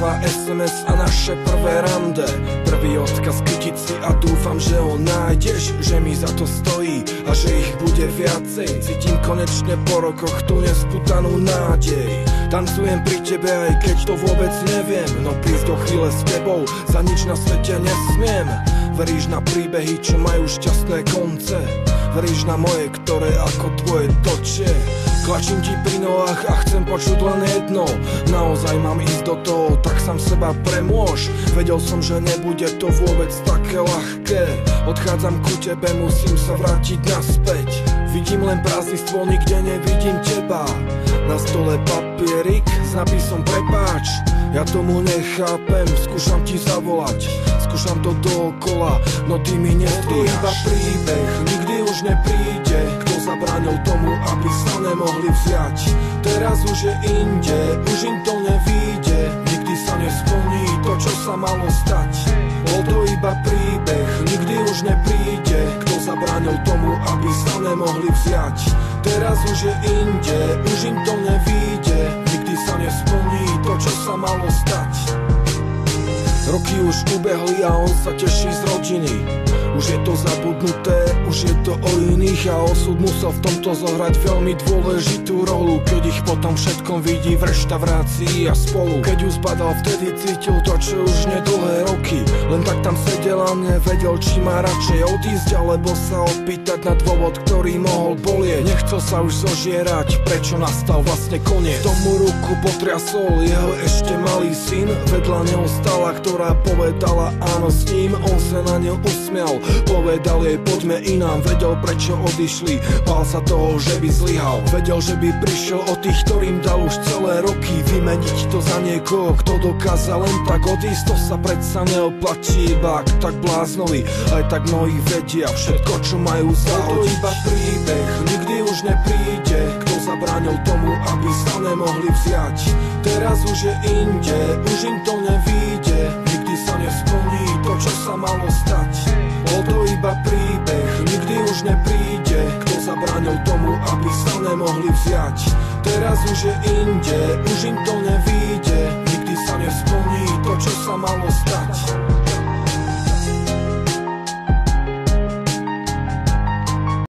prvá SMS a naše prvé rande. Prvý odkaz kytici a dúfam, že ho nájdeš, že mi za to stojí a že ich bude viacej. Cítim konečne po rokoch tú nesputanú nádej. Tancujem pri tebe, aj keď to vôbec neviem, no prísť do chvíle s tebou za nič na svete nesmiem. Veríš na príbehy, čo majú šťastné konce? Veríš na moje, ktoré ako tvoje točie? Klačím ti pri nohách a chcem počuť len jedno. Naozaj mám ísť do toho, tak sám seba premôž. Vedel som, že nebude to vôbec také ľahké. Odchádzam ku tebe, musím sa vrátiť naspäť. Vidím len prázdnictvo, nikde nevidím teba. Na stole papierik s nápisom prepáč. Ja tomu nechápem, skúšam ti zavolať, skúšam to dookola, no ty mi nezdvíhaš. Iba príbeh, nikdy už nepríde. Kto zabránil tomu, aby sa nemohli vziať? Teraz už je inde, už im to nevíde. Nikdy sa nesplní to, čo sa malo stať. Bol to iba príbeh, nikdy už nepríde. Kto zabránil tomu, aby sa nemohli vziať? Teraz už je inde, už im to nevíde. Nikdy sa nesplní to, čo sa malo stať. Roky už ubehli a on sa teší z rodiny. Už je to zabudnuté, už je to o iných a osud musel v tomto zohrať veľmi dôležitú rolu. Keď ich potom všetkom vidí v reštaurácii a spolu. Keď ju zbadal, vtedy cítil to, čo už nedlhé roky. Len tak tam sedel a nevedel, či má radšej odísť alebo sa opýtať na dôvod, ktorý mohol bolieť. Nechcel sa už zožierať, prečo nastal vlastne koniec. Tomu ruku potriasol jeho ešte malý syn. Vedľa neho stala, ktorá povedala áno s ním. On sa na ňu usmial, povedal jej poďme inám. Vedel, prečo odišli, bál sa toho, že by zlyhal. Vedel, že by prišiel o tých, ktorým dal už celé roky. Vymeniť to za niekoho, kto dokázal len tak odísť. To sa predsa neoplatí, iba ak tak bláznovi. Aj tak mnohí vedia všetko, čo majú zahodiť. To iba príbeh, nikdy už nepríde. Kto zabránil tomu, aby sa nemohli vziať? Teraz už je inde, už im to nevíde. Nikdy sa nesplní to, čo sa malo stať. Bol to iba príbeh, nikdy už nepríde. Kto zabránil tomu, aby sa nemohli vziať? Teraz už je inde, už im to nevíde. Nikdy sa nesplní to, čo sa malo stať.